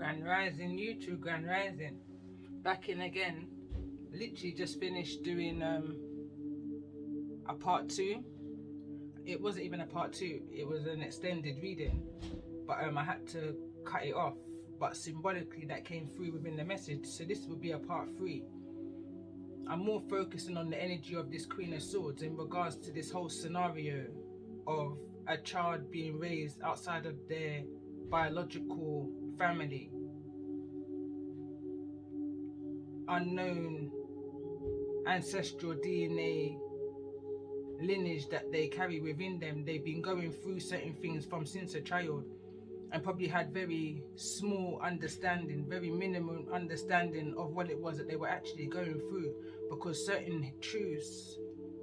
Grand Rising, YouTube Grand Rising. Back in again. Literally just finished doing a part 2. It wasn't even a part 2, it was an extended reading. But I had to cut it off. But symbolically that came through within the message. So this will be a part 3. I'm more focusing on the energy of this Queen of Swords in regards to this whole scenario of a child being raised outside of their biological family, unknown ancestral DNA lineage that they carry within them. They've been going through certain things from since a child and probably had very small understanding, very minimum understanding of what it was that they were actually going through, because certain truths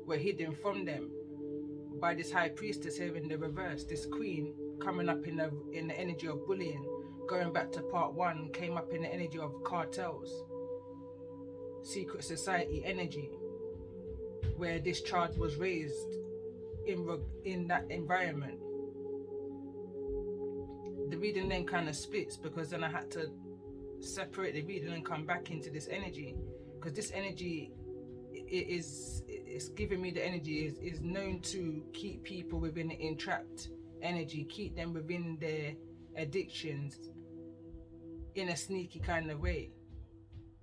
were hidden from them by this high priestess here in the reverse. This queen coming up in the energy of bullying, going back to part 1, came up in the energy of cartels, secret society energy, where this child was raised in that environment. The reading then kind of splits, because then I had to separate the reading and come back into this energy, because this energy it's giving me the energy is known to keep people within an entrapped energy, keep them within their addictions in a sneaky kind of way,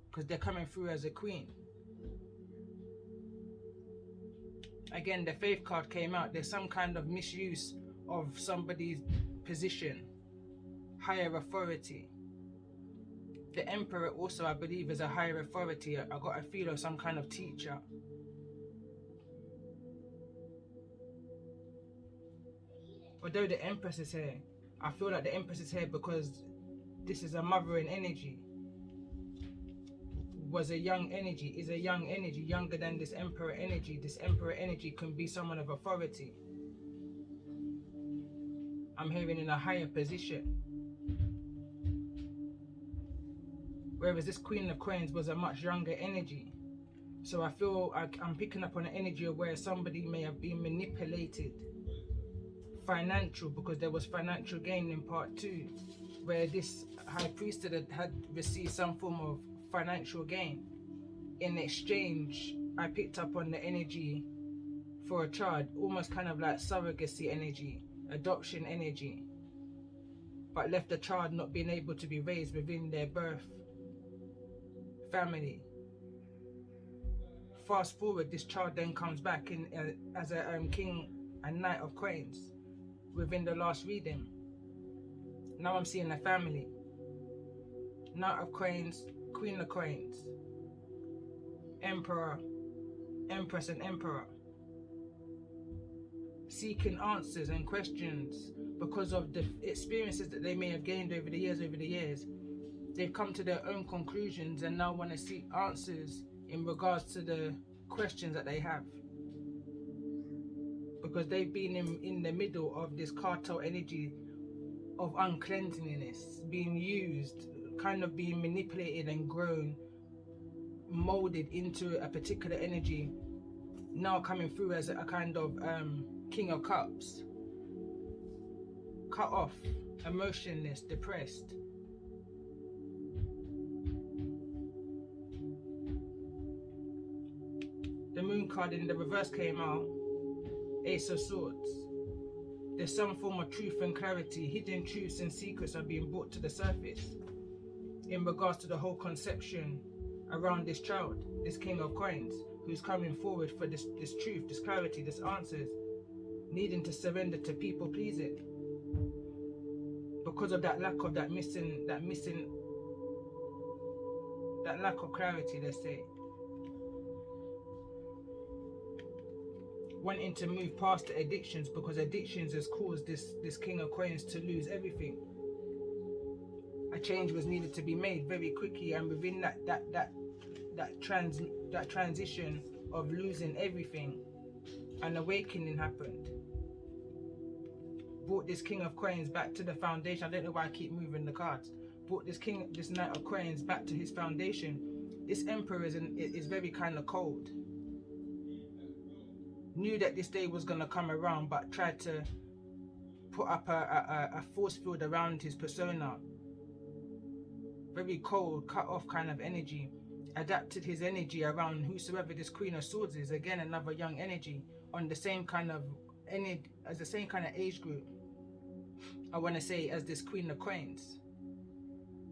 because they're coming through as a queen. Again, the faith card came out. There's some kind of misuse of somebody's position, higher authority. The Emperor also, I believe, is a higher authority. I got a feel of some kind of teacher. Although the Empress is here, I feel like the Empress is here because this is a mothering energy. Was a young energy, is a young energy, younger than this Emperor energy. This Emperor energy can be someone of authority. I'm hearing in a higher position. Whereas this Queen of Coins was a much younger energy. So I feel I'm picking up on an energy of where somebody may have been manipulated. Financial, because there was financial gain in part 2, where this high priestess had received some form of financial gain. In exchange, I picked up on the energy for a child, almost kind of like surrogacy energy, adoption energy, but left the child not being able to be raised within their birth family. Fast forward, this child then comes back in as a king and knight of coins within the last reading. Now I'm seeing a family. Knight of coins, Queen of coins, Emperor, Empress and Emperor. Seeking answers and questions because of the experiences that they may have gained over the years. They've come to their own conclusions and now want to seek answers in regards to the questions that they have. Because they've been in the middle of this cartel energy of uncleanliness, being used, kind of being manipulated and grown, molded into a particular energy, now coming through as a kind of King of Cups. Cut off, emotionless, depressed. The Moon card in the reverse came out. Ace of Swords. There's some form of truth and clarity. Hidden truths and secrets are being brought to the surface in regards to the whole conception around this child, this King of Coins, who's coming forward for this truth, this clarity, this answers, needing to surrender to people pleasing because of that lack of that lack of clarity, let's say. Wanting to move past the addictions, because addictions has caused this King of Coins to lose everything. A change was needed to be made very quickly, and within that transition of losing everything, an awakening happened. Brought this King of Coins back to the foundation. I don't know why I keep moving the cards. Brought this Knight of Coins back to his foundation. This Emperor is very kind of cold. Knew that this day was going to come around, but tried to put up a force field around his persona very cold, cut off kind of energy. Adapted his energy around whosoever this Queen of Swords is. Again, another young energy on the same kind of as the same kind of age group, I want to say, as this Queen of Coins.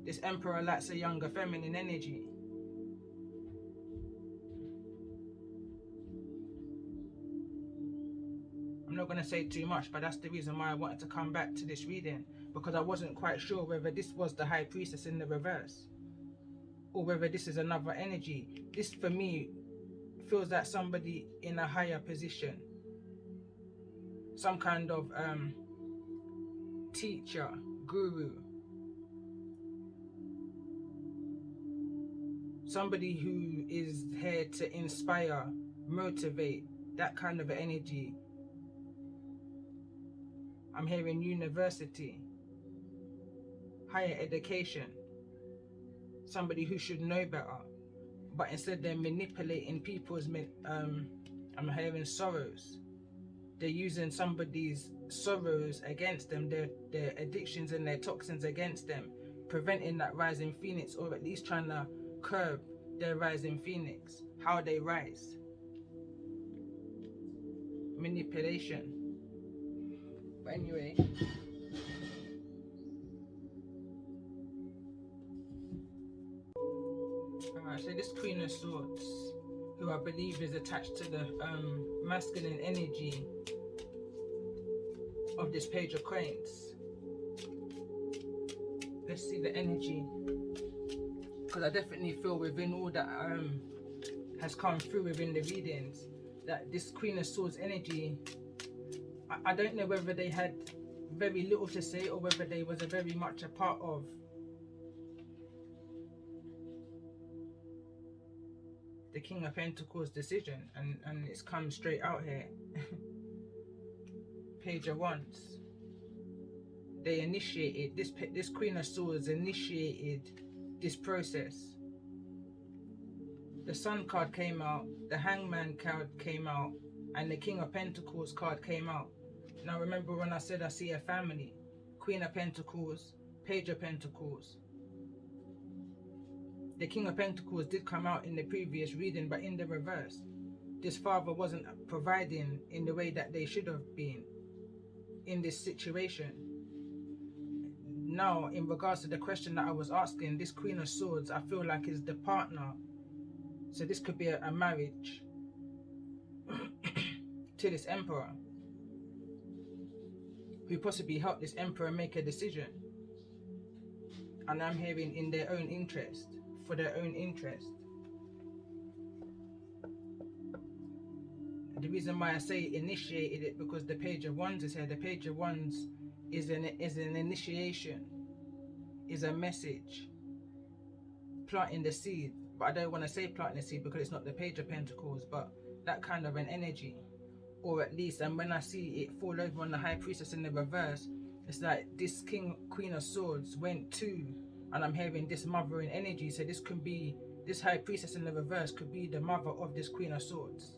This Emperor lacks a younger feminine energy. I'm not going to say too much, but that's the reason why I wanted to come back to this reading, because I wasn't quite sure whether this was the High Priestess in the reverse or whether this is another energy. This for me feels like somebody in a higher position, some kind of teacher, guru, somebody who is here to inspire, motivate, that kind of energy. I'm hearing university, higher education, somebody who should know better, but instead they're manipulating people's, I'm hearing sorrows. They're using somebody's sorrows against them, their addictions and their toxins against them, preventing that rising phoenix, or at least trying to curb their rising phoenix, how they rise. Manipulation. But anyway, alright, so this Queen of Swords, who I believe is attached to the masculine energy of this Page of Coins. Let's see the energy, because I definitely feel within all that has come through within the readings that this Queen of Swords energy, I don't know whether they had very little to say or whether they was very much a part of the King of Pentacles decision, and it's come straight out here. Page of Wands. They initiated this Queen of Swords initiated this process. The Sun card came out, the Hangman card came out, and the King of Pentacles card came out. Now remember when I said I see a family, Queen of Pentacles, Page of Pentacles. The King of Pentacles did come out in the previous reading, but in the reverse. This father wasn't providing in the way that they should have been in this situation. Now, in regards to the question that I was asking, this Queen of Swords, I feel like is the partner. So this could be a marriage to this Emperor, who possibly helped this Emperor make a decision. And I'm hearing in their own interest, for their own interest. The reason why I say initiated it, because the Page of Wands is here. The Page of Wands is an initiation, is a message, planting the seed. But I don't want to say planting the seed because it's not the Page of Pentacles, but that kind of an energy, or at least. And when I see it fall over on the High Priestess in the reverse, it's like this Queen of Swords went to, and I'm hearing this mothering energy. So this could be, this High Priestess in the reverse could be the mother of this Queen of Swords.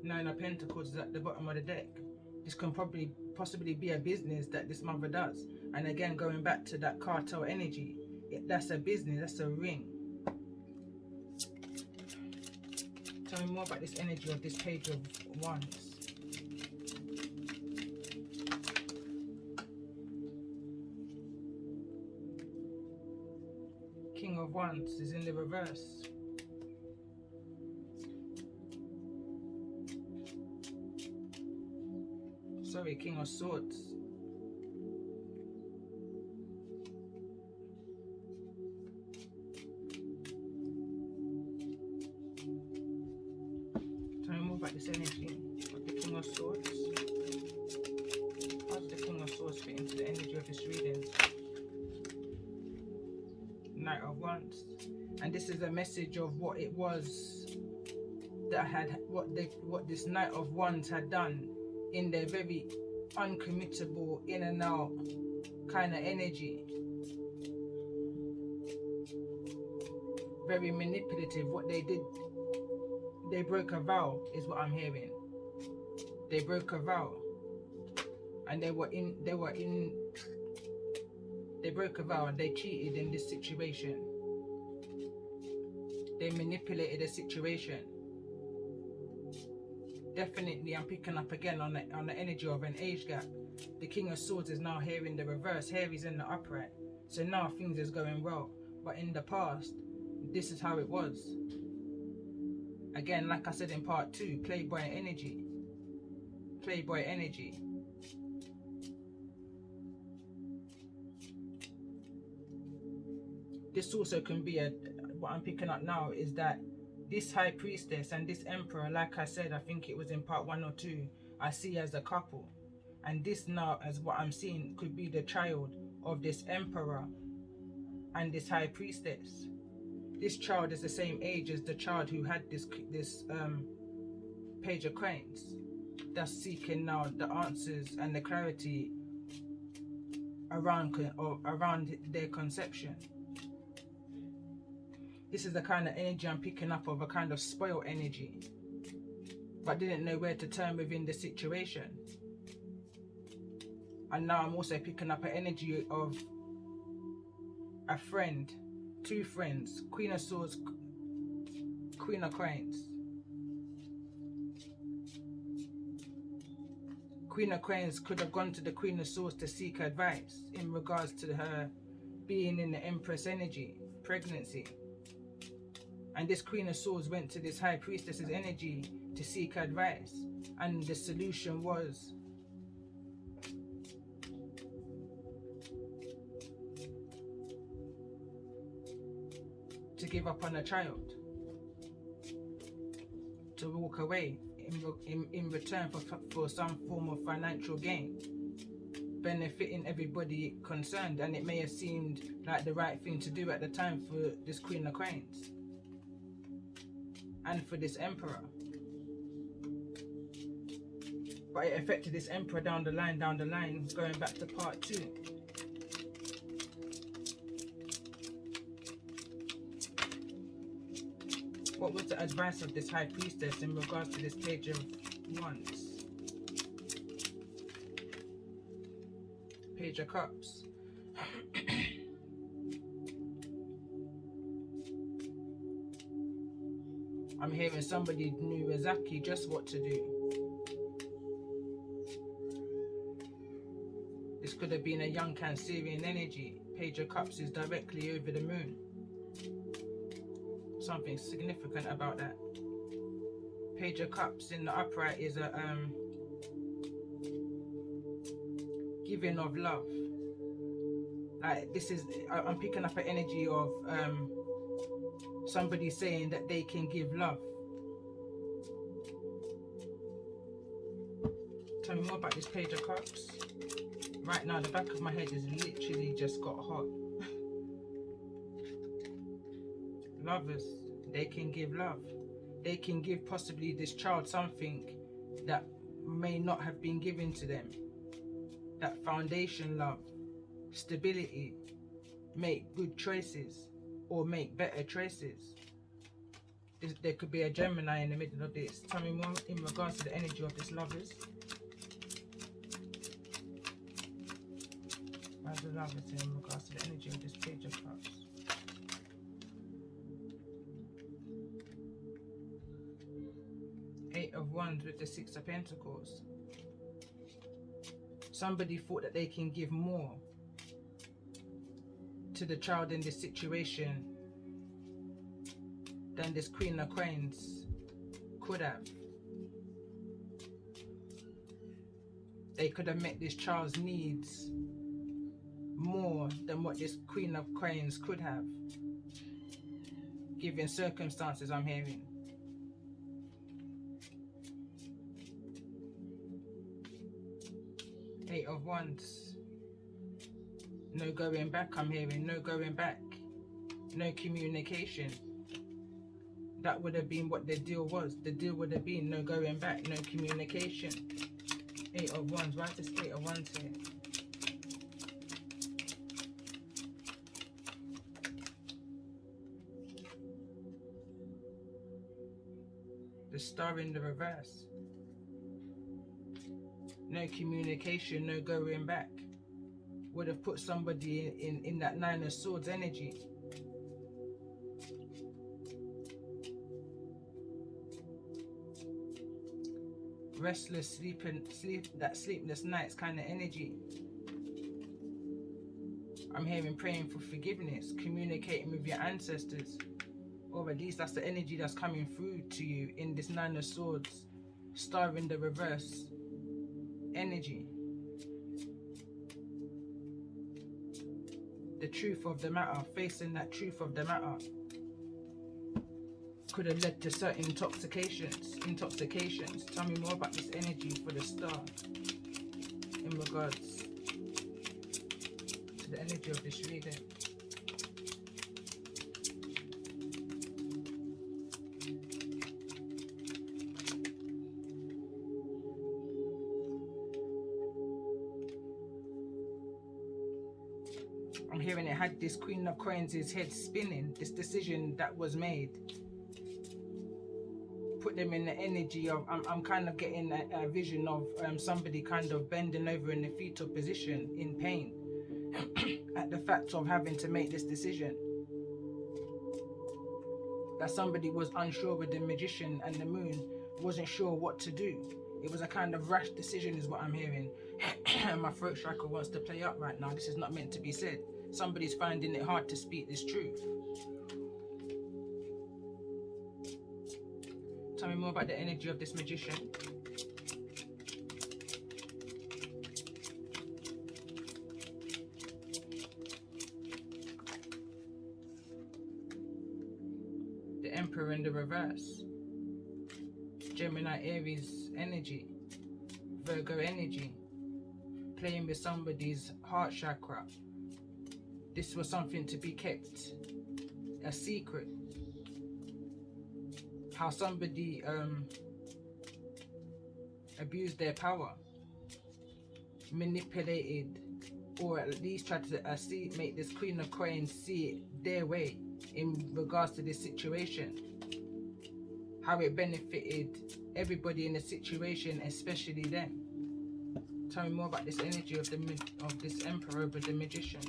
Nine of Pentacles is at the bottom of the deck. This can possibly be a business that this mother does. And again, going back to that cartel energy, that's a business, that's a ring. Tell me more about this energy of this Page of Wands. King of Wands is in the reverse. Sorry, King of Swords. Tell me more about this energy of the King of Swords. How does the King of Swords fit into the energy of this reading? Knight of Wands. And this is a message of what it was that what this Knight of Wands had done in their very uncommittable, in and out kind of energy. Very manipulative. What they did, they broke a vow, is what I'm hearing. They broke a vow, and they They broke a vow and they cheated in this situation. They manipulated the situation. Definitely, I'm picking up again on the energy of an age gap. The King of Swords is now here in the reverse. Here he's in the upright. So now things is going well. But in the past, this is how it was. Again, like I said in part 2, Playboy energy. Playboy energy. This also can be what I'm picking up now is that this High Priestess and this Emperor, like I said, I think it was in part 1 or 2, I see as a couple. And this now, as what I'm seeing, could be the child of this Emperor and this High Priestess. This child is the same age as the child who had this Page of Coins. That's seeking now the answers and the clarity around their conception. This is the kind of energy I'm picking up of a kind of spoiled energy, but didn't know where to turn within the situation. And now I'm also picking up an energy of a friend, 2 friends, Queen of Swords, Queen of Coins. Queen of Coins could have gone to the Queen of Swords to seek advice in regards to her being in the Empress Energy, pregnancy. And this Queen of Swords went to this High Priestess's energy to seek advice. And the solution was to give up on a child, to walk away in return for some form of financial gain, benefiting everybody concerned. And it may have seemed like the right thing to do at the time for this Queen of Coins and for this Emperor. But it affected this Emperor down the line, going back to part 2. What was the advice of this High Priestess in regards to this Page of Wands? Page of Cups. I'm hearing somebody knew exactly just what to do. This could have been a young Cancerian energy. Page of Cups is directly over the moon. Something significant about that. Page of Cups in the upright is a giving of love. Like this is, I'm picking up an energy of somebody saying that they can give love. Tell me more about this Page of Cups. Right now, the back of my head is literally just got hot. Lovers, they can give love. They can give possibly this child something that may not have been given to them. That foundation love, stability, make good choices or make better choices. There could be a Gemini in the middle of this. Tell me more in regards to the energy of this lovers. Where's the lovers in regards to the energy of this Page of Cups? Eight of Wands with the 6 of Pentacles. Somebody thought that they can give more to the child in this situation than this Queen of Coins could have. They could have met this child's needs more than what this Queen of Coins could have, given circumstances I'm hearing. Eight of Wands. No going back, I'm hearing. No going back. No communication. That would have been what the deal was. The deal would have been no going back, no communication. Eight of Wands. Why is this Eight of Wands here? The Star in the reverse. No communication, no going back. would have put somebody in that Nine of Swords energy. Restless, sleepless nights kind of energy. I'm hearing praying for forgiveness, communicating with your ancestors, or at least that's the energy that's coming through to you in this Nine of Swords, Star in the reverse energy. The truth of the matter, facing that truth of the matter, could have led to certain intoxications. Tell me more about this energy for the star in regards to the energy of this reading. I'm hearing it had this Queen of Coins' head spinning, this decision that was made. Put them in the energy of, I'm kind of getting a vision of somebody kind of bending over in the fetal position in pain at the fact of having to make this decision. That somebody was unsure with the Magician and the Moon, wasn't sure what to do. It was a kind of rash decision is what I'm hearing. My throat chakra wants to play up right now. This is not meant to be said. Somebody's finding it hard to speak this truth. Tell me more about the energy of this Magician. The Emperor in the reverse. Gemini, Aries energy. Virgo energy. Playing with somebody's heart chakra. This was something to be kept a secret. How somebody abused their power, manipulated, or at least tried to make this Queen of Coins see it their way in regards to this situation. How it benefited everybody in the situation, especially them. Tell me more about this energy of this Emperor over the Magician.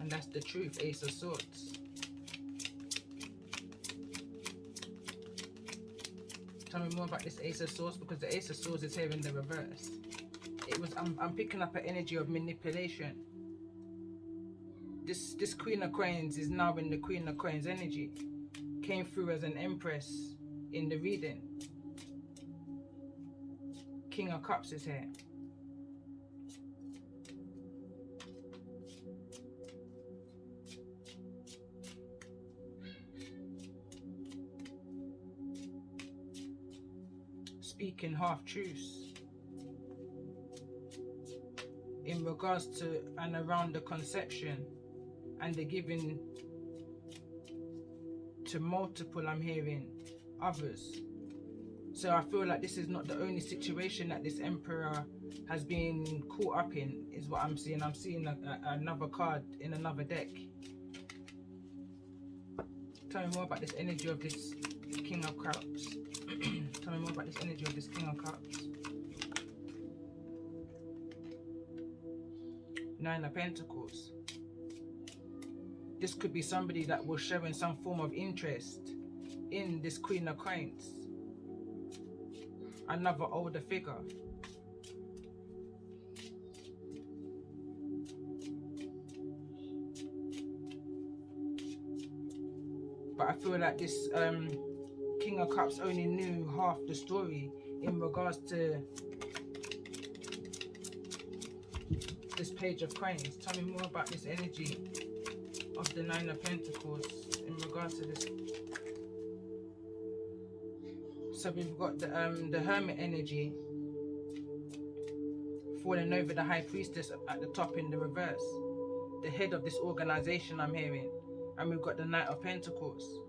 And that's the truth, Ace of Swords. Tell me more about this Ace of Swords, because the Ace of Swords is here in the reverse. It was I'm picking up an energy of manipulation. This Queen of Coins is now in the Queen of Coins energy. Came through as an Empress in the reading. King of Cups is here. Speaking half-truths in regards to and around the conception and the giving to multiple, I'm hearing, others. So I feel like this is not the only situation that this Emperor has been caught up in, is what I'm seeing. I'm seeing another card in another deck. Tell me more about this energy of this King of Cups. Tell me more about this energy of this King of Cups. Nine of Pentacles. This could be somebody that was showing some form of interest in this Queen of Coins. Another older figure. But I feel like this King of Cups only knew half the story in regards to this Page of Coins. Tell me more about this energy of the Nine of Pentacles in regards to this. So we've got the Hermit energy falling over the High Priestess at the top in the reverse. The head of this organization, I'm hearing. And we've got the Knight of Pentacles.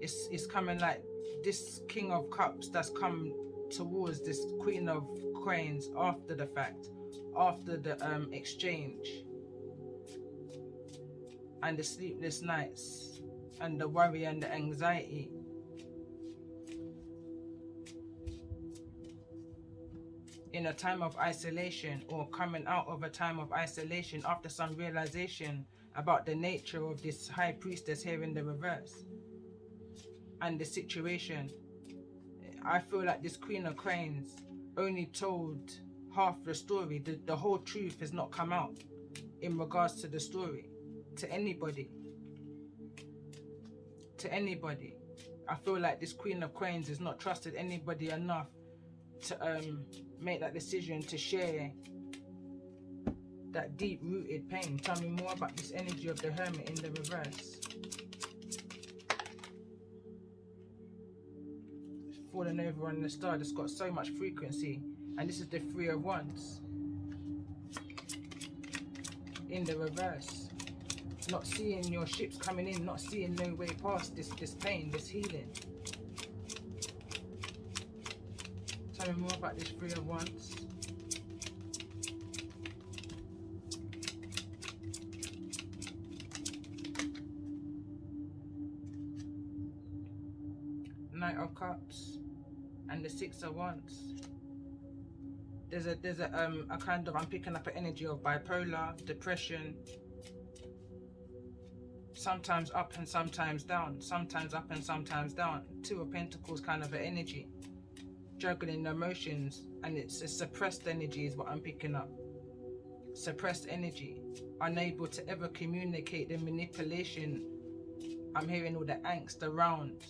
It's coming like this King of Cups that's come towards this Queen of Coins after the fact, after the exchange, and the sleepless nights, and the worry and the anxiety. in a time of isolation, or coming out of a time of isolation after some realization about the nature of this high priestess here in the reverse and the situation. I feel like this Queen of Cranes only told half the story. The whole truth has not come out in regards to the story to anybody. To anybody. I feel like this Queen of Cranes has not trusted anybody enough to make that decision to share that deep-rooted pain. Tell me more about this energy of the Hermit in the reverse. Falling over on the star that's got so much frequency, and this is the Three of Wands in the reverse. Not seeing your ships coming in, not seeing no way past this pain, this healing. Tell me more about this Three of Wands. Knight of Cups and the Six of Wands. There's a kind of, I'm picking up an energy of bipolar, depression, sometimes up and sometimes down, sometimes up and sometimes down. Two of Pentacles kind of an energy, juggling emotions, and it's a suppressed energy is what I'm picking up. Suppressed energy, unable to ever communicate the manipulation. I'm hearing all the angst around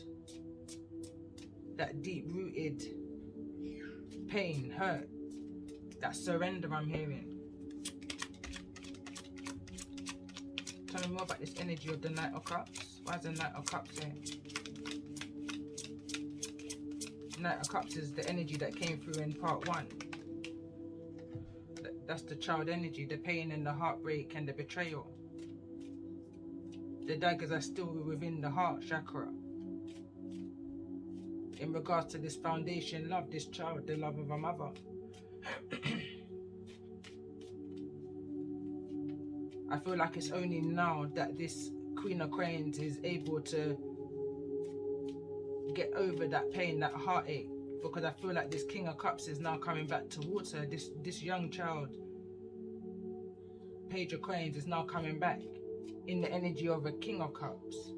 that deep-rooted pain, hurt, that surrender I'm hearing. Tell me more about this energy of the Knight of Cups. Why is the Knight of Cups here? Knight of Cups is the energy that came through in part 1. That's the child energy, the pain and the heartbreak and the betrayal. The daggers are still within the heart chakra. In regards to this foundation love, this child, the love of a mother. I feel like it's only now that this Queen of Cranes is able to get over that pain, that heartache, because I feel like this King of Cups is now coming back towards her. This young child, Page of Cranes, is now coming back in the energy of a King of Cups.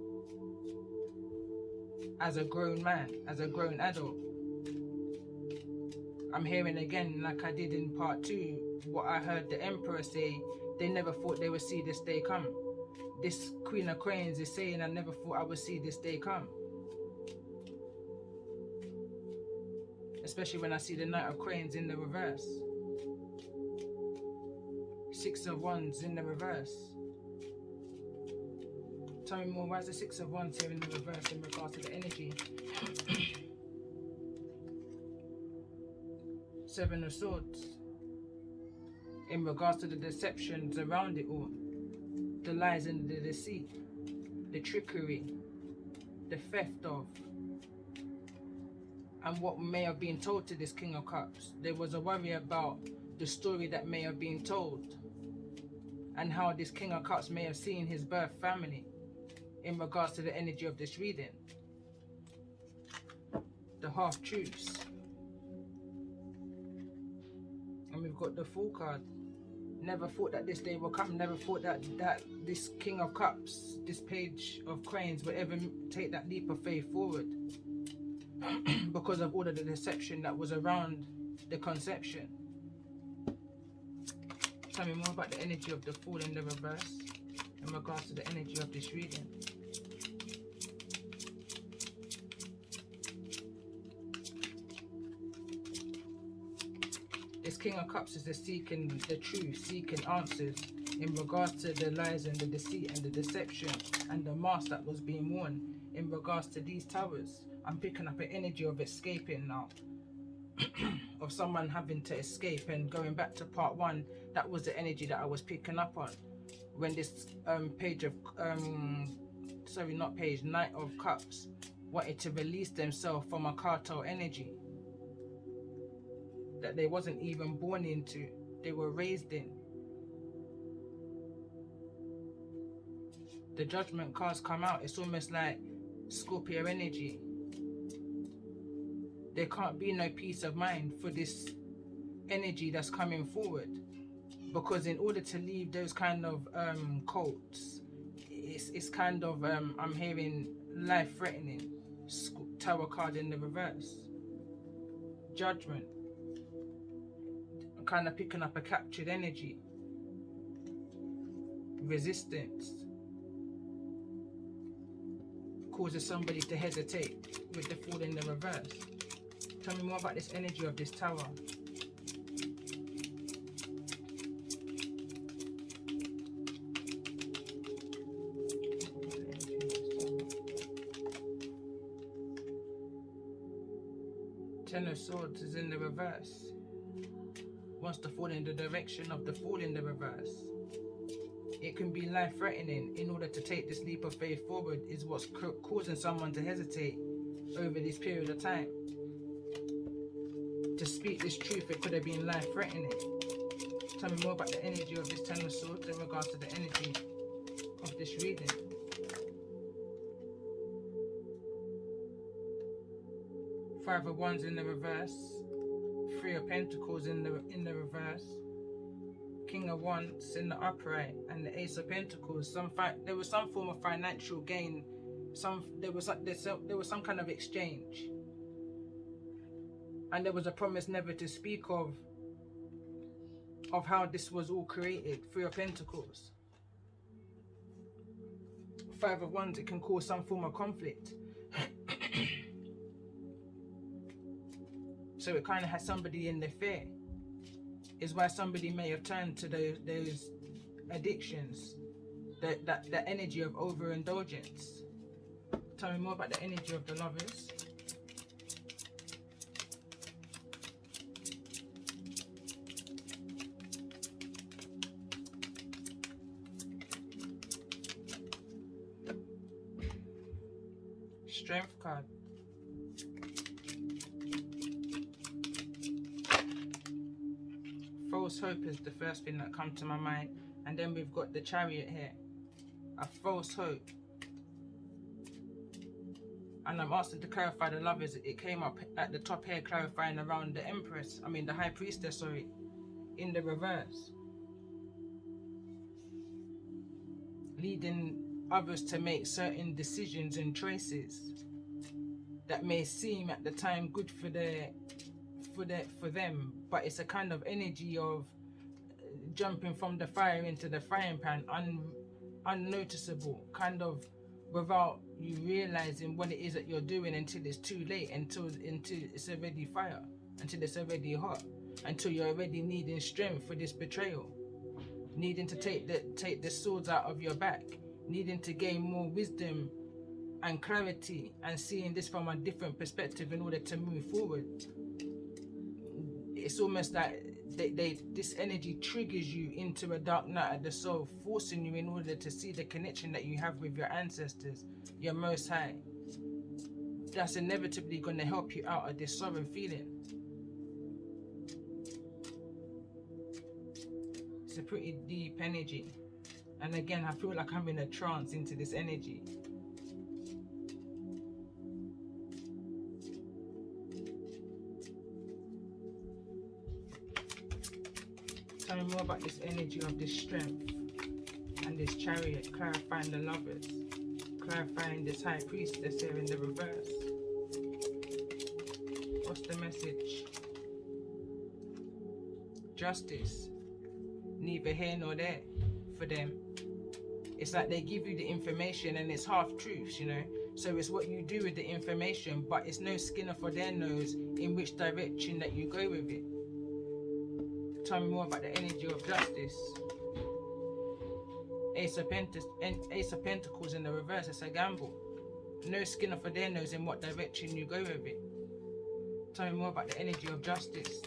As a grown man, as a grown adult. I'm hearing again, like I did in part 2, what I heard the Emperor say. They never thought they would see this day come. This Queen of Cranes is saying, I never thought I would see this day come. Especially when I see the Knight of Cranes in the reverse. Six of Wands in the reverse. Tell me more, why is the Six of Wands here in the reverse in regards to the energy? Seven of Swords. In regards to the deceptions around it all. The lies and the deceit. The trickery. The theft of. And what may have been told to this King of Cups. There was a worry about the story that may have been told. And how this King of Cups may have seen his birth family. In regards to the energy of this reading. The half-truths. And we've got the Fool card. Never thought that this day will come. Never thought that this King of Cups, this Page of Cranes, would ever take that leap of faith forward. Because of all of the deception that was around the conception. Tell me more about the energy of the Fool in the reverse. In regards to the energy of this reading. This King of Cups is seeking the truth, seeking answers in regards to the lies and the deceit and the deception and the mask that was being worn in regards to these towers. I'm picking up an energy of escaping now. Of someone having to escape, and going back to part 1, that was the energy that I was picking up on. When this Knight of Cups wanted to release themselves from a cartel energy that they wasn't even born into, they were raised in. The Judgment cards come out. It's almost like Scorpio energy. There can't be no peace of mind for this energy that's coming forward. Because in order to leave those kind of cults, it's kind of I'm hearing life-threatening. Tower card in the reverse. Judgment. Kind of picking up a captured energy. Resistance. Causes somebody to hesitate with the Fool in the reverse. Tell me more about this energy of this Tower. Ten of Swords is in the reverse. Wants to fall in the direction of the Fool in the reverse. It can be life-threatening. In order to take this leap of faith forward is what's causing someone to hesitate over this period of time. To speak this truth, it could have been life-threatening. Tell me more about the energy of this Ten of Swords in regards to the energy of this reading. Five of Wands in the reverse. Three of Pentacles in the reverse. King of Wands in the upright, and the Ace of Pentacles. There was some form of financial gain. There was some kind of exchange, and there was a promise never to speak of how this was all created. Three of Pentacles. Five of Wands. It can cause some form of conflict. So it kind of has somebody in their fear. Is why somebody may have turned to those addictions, that energy of overindulgence. Tell me more about the energy of the Lovers. Strength card. False hope is the first thing that comes to my mind, and then we've got the Chariot here. A false hope. And I'm asking to clarify the Lovers. It came up at the top here, clarifying around the the High Priestess, sorry, in the reverse. Leading others to make certain decisions and choices that may seem at the time good for them, but it's a kind of energy of jumping from the fire into the frying pan, unnoticeable, kind of without you realizing what it is that you're doing until it's too late, until it's already fire, until it's already hot, until you're already needing strength for this betrayal, needing to take the swords out of your back, needing to gain more wisdom and clarity, and seeing this from a different perspective in order to move forward. It's almost like this energy triggers you into a dark night of the soul, forcing you in order to see the connection that you have with your ancestors, your Most High. That's inevitably going to help you out of this sorrow feeling. It's a pretty deep energy. And again, I feel like I'm in a trance into this energy. Tell me more about this energy of this strength and this Chariot, clarifying the Lovers, clarifying this High Priestess here in the reverse. What's the message? Justice. Neither here nor there for them. It's like they give you the information and it's half truths, you know. So it's what you do with the information, but it's no skinner for their nose in which direction that you go with it. Tell me more about the energy of justice. Ace of Pentacles in the reverse. It's a gamble. No skinner for their nose in what direction you go with it. Tell me more about the energy of justice.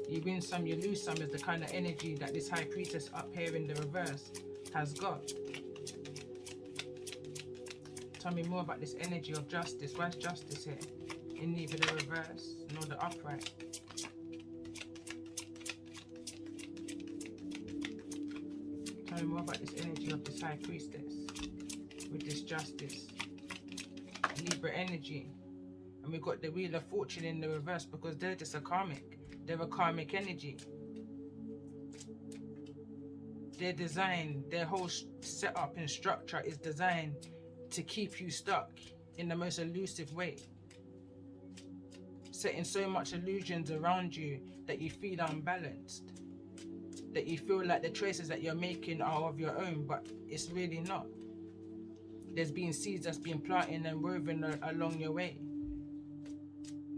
You win some, you lose some is the kind of energy that this High Priestess up here in the reverse has got. Tell me more about this energy of justice. Why is justice here? In neither the reverse nor the upright. Tell me more about this energy of this High Priestess with this justice. Libra energy. And we've got the Wheel of Fortune in the reverse because they're just a karmic. They're a karmic energy. Their design, their whole setup and structure is designed to keep you stuck in the most elusive way, setting so much illusions around you that you feel unbalanced, that you feel like the choices that you're making are of your own, but it's really not. There's been seeds that's been planted and woven along your way.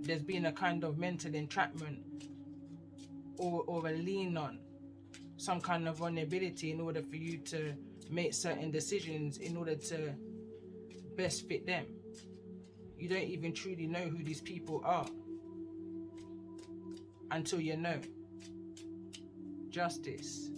There's been a kind of mental entrapment or a lean on some kind of vulnerability in order for you to make certain decisions in order to best fit them. You don't even truly know who these people are until you know. Justice.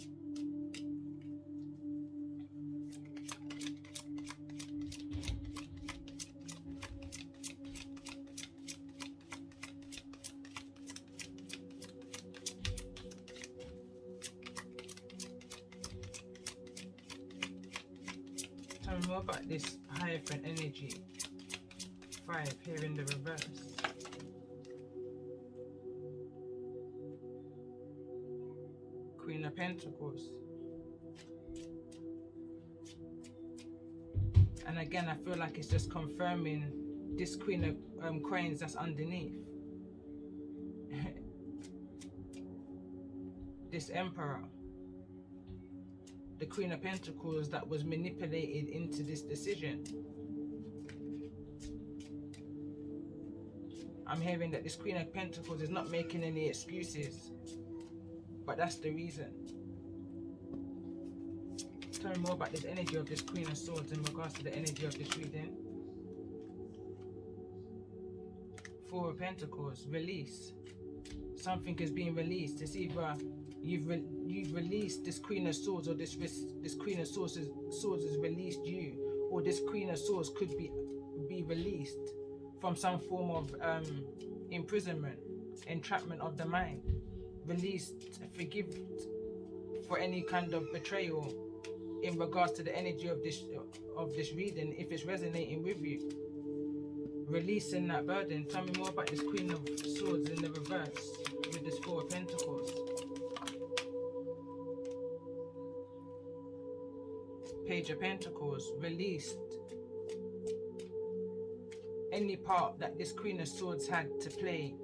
Tell me more about this Hierophant energy. 5 here in the reverse. Queen of Pentacles. And again, I feel like it's just confirming this Queen of Coins that's underneath. This Emperor. The Queen of Pentacles that was manipulated into this decision. I'm hearing that this Queen of Pentacles is not making any excuses, but that's the reason. Tell me more about this energy of this Queen of Swords in regards to the energy of this reading. 4 of Pentacles, release. Something is being released. It's either you've released this Queen of Swords, or this Queen of Swords has released you, or this Queen of Swords could be released from some form of imprisonment, entrapment of the mind, released, forgiven for any kind of betrayal in regards to the energy of this reading, if it's resonating with you. Releasing that burden. Tell me more about this Queen of Swords in the reverse with this 4 of Pentacles. Page of Pentacles, released. Any part that this Queen of Swords had to play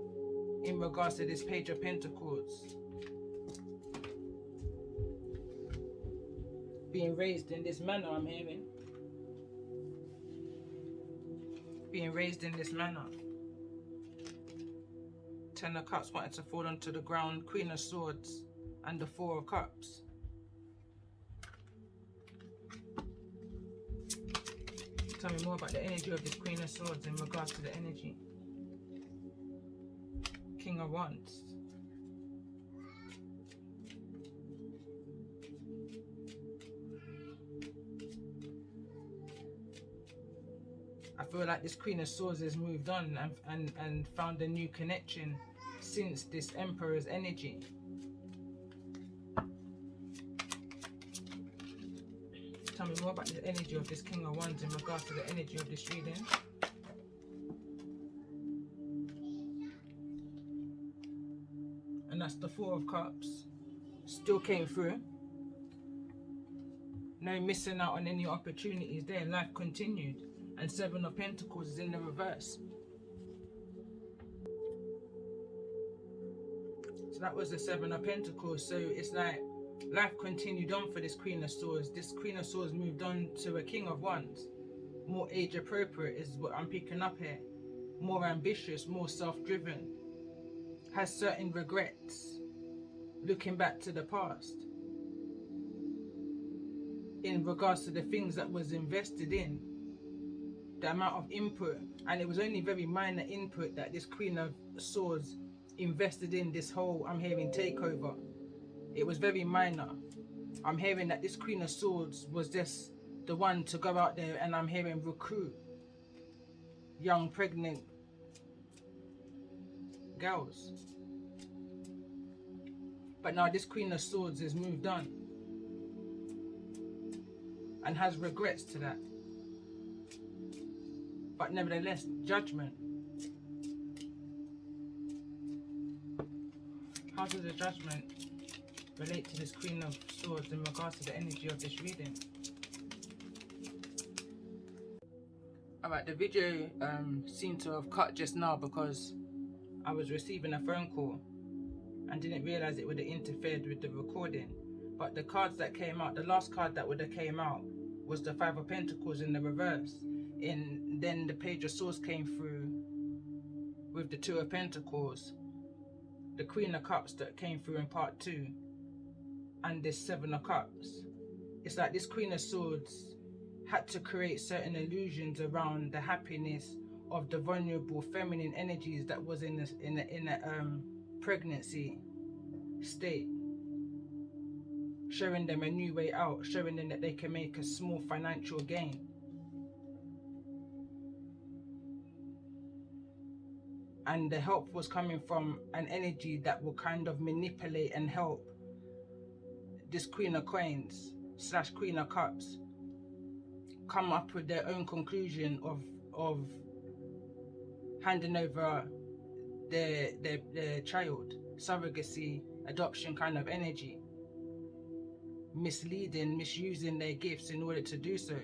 in regards to this Page of Pentacles being raised in this manner, I'm hearing. Being raised in this manner. 10 of Cups wanted to fall onto the ground, Queen of Swords and the 4 of Cups. Tell me more about the energy of this Queen of Swords in regards to the energy. King of Wands. I feel like this Queen of Swords has moved on and found a new connection since this Emperor's energy. Tell me more about the energy of this King of Wands in regards to the energy of this reading. And that's the 4 of Cups. Still came through. No missing out on any opportunities there. Life continued. And 7 of Pentacles is in the reverse. So that was the 7 of Pentacles. So it's like life continued on for this Queen of Swords. This Queen of Swords moved on to a King of Wands. More age appropriate is what I'm picking up here. More ambitious, more self-driven. Has certain regrets. Looking back to the past. In regards to the things that was invested in. The amount of input. And it was only very minor input that this Queen of Swords invested in this whole, I'm hearing, takeover. It was very minor. I'm hearing that this Queen of Swords was just the one to go out there, and I'm hearing recruit young pregnant girls. But now this Queen of Swords has moved on and has regrets to that. But nevertheless, judgment. does the judgment relate to this Queen of Swords in regards to the energy of this reading? Alright, the video seemed to have cut just now because I was receiving a phone call and didn't realize it would have interfered with the recording. But the cards that came out, the last card that would have came out was the Five of Pentacles in the reverse. Then the Page of Swords came through with the Two of Pentacles, the Queen of Cups that came through in part 2, and this Seven of Cups. It's like this Queen of Swords had to create certain illusions around the happiness of the vulnerable feminine energies that was in a pregnancy state, showing them a new way out, showing them that they can make a small financial gain. And the help was coming from an energy that will kind of manipulate and help this Queen of Coins / Queen of Cups come up with their own conclusion of handing over their child, surrogacy, adoption kind of energy, misleading, misusing their gifts in order to do so.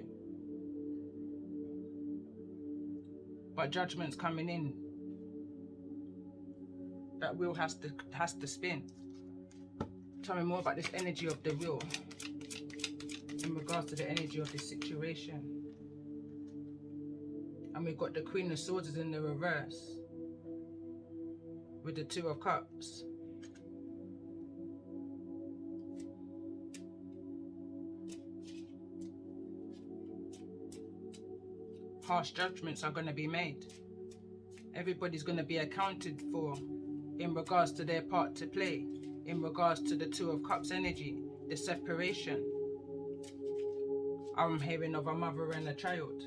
But judgment's coming in. That wheel has to spin. Tell me more about this energy of the wheel in regards to the energy of this situation. And we've got the Queen of Swords is in the reverse with the Two of Cups. Harsh judgments are going to be made. Everybody's going to be accounted for in regards to their part to play, in regards to the Two of Cups energy, the separation. I'm hearing of a mother and a child.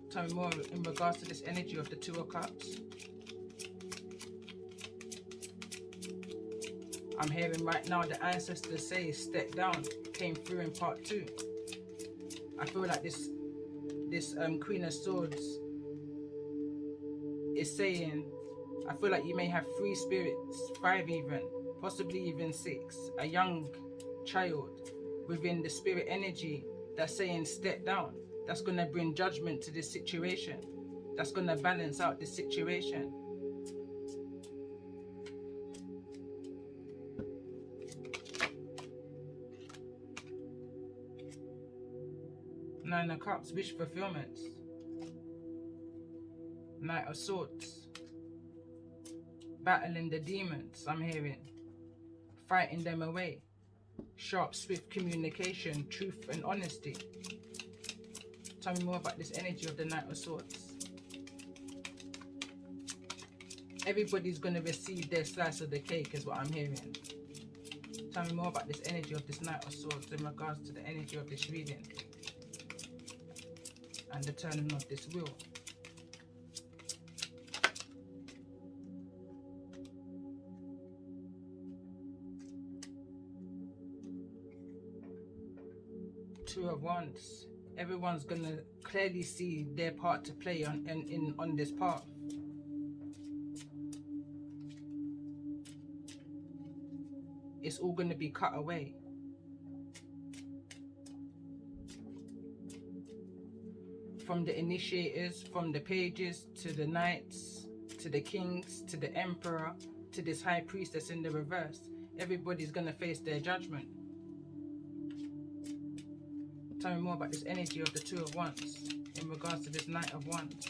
Tell me more in regards to this energy of the Two of Cups. I'm hearing right now the ancestors say step down, came through in part 2. I feel like this Queen of Swords is saying, I feel like you may have 3 spirits, 5 even, possibly even 6, a young child within the spirit energy that's saying step down. That's going to bring judgment to this situation. That's going to balance out this situation. Nine of Cups, wish fulfillments. Knight of Swords, battling the demons, I'm hearing. Fighting them away. Sharp, swift communication, truth and honesty. Tell me more about this energy of the Knight of Swords. Everybody's going to receive their slice of the cake is what I'm hearing. Tell me more about this energy of this Knight of Swords in regards to the energy of this reading. And the turning of this wheel. Two of Wands. Everyone's gonna clearly see their part to play on this path. It's all gonna be cut away. From the initiators, from the pages, to the knights, to the kings, to the emperor, to this high priestess in the reverse. Everybody's gonna face their judgment. Tell me more about this energy of the Two of Wands in regards to this Knight of Wands.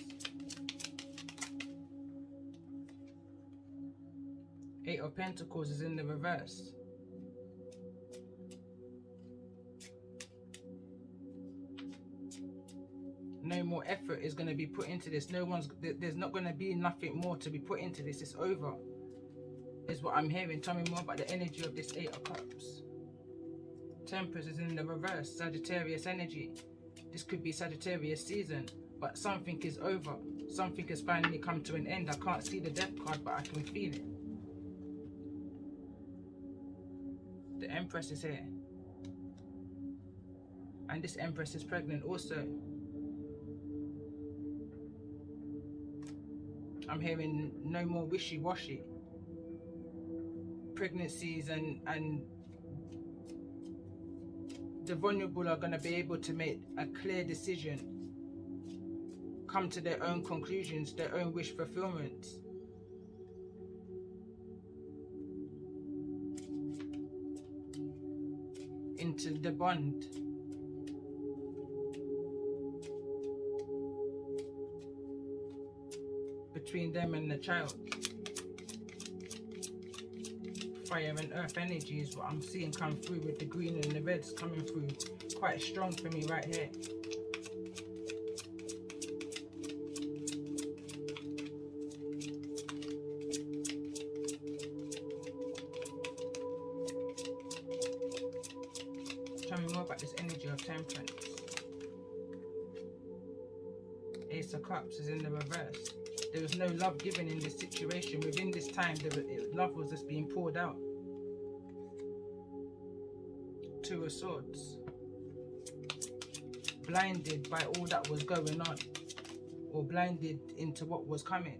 Eight of Pentacles is in the reverse. No more effort is going to be put into this. There's not going to be nothing more to be put into this. It's over, is what I'm hearing. Tell me more about the energy of this Eight of Cups. Temperance is in the reverse, Sagittarius energy. This could be Sagittarius season, but something is over. Something has finally come to an end. I can't see the Death card, but I can feel it. The Empress is here. And this Empress is pregnant also. I'm hearing no more wishy-washy. pregnancies, and the vulnerable are going to be able to make a clear decision, come to their own conclusions, their own wish fulfillments. Into the bond. Between them and the child. Fire and earth energy is what I'm seeing come through, with the green and the reds coming through quite strong for me right here. Tell me more about this energy of temperance. Ace of Cups is in the reverse. There was no love given in this situation. Within this time, love was just being poured out. Two of Swords. Blinded by all that was going on, or blinded into what was coming.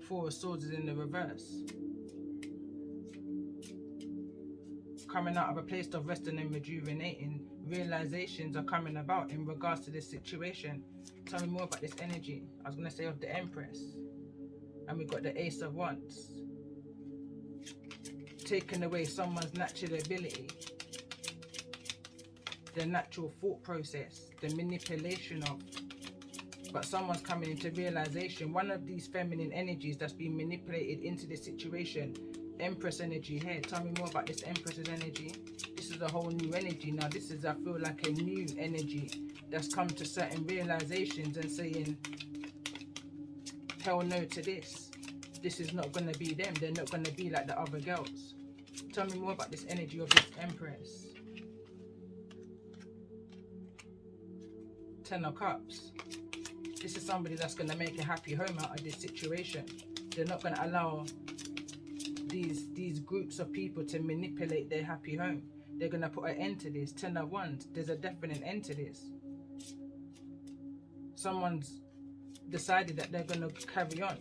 Four of Swords is in the reverse. Coming out of a place of resting and rejuvenating, realizations are coming about in regards to this situation. Tell me more about this energy. I was going to say of the Empress. And we've got the Ace of Wands. Taking away someone's natural ability, their natural thought process, the manipulation of. But someone's coming into realization. One of these feminine energies that's being manipulated into this situation. Empress energy here. Tell me more about this Empress's energy. This is a whole new energy now. This is, I feel like, a new energy that's come to certain realizations and saying, hell no to this. This is not going to be them. They're not going to be like the other girls. Tell me more about this energy of this Empress. Ten of Cups. This is somebody that's going to make a happy home out of this situation. They're not going to allow these groups of people to manipulate their happy home. They're going to put an end to this. 10 of Wands. There's a definite end to this. Someone's decided that they're going to carry on.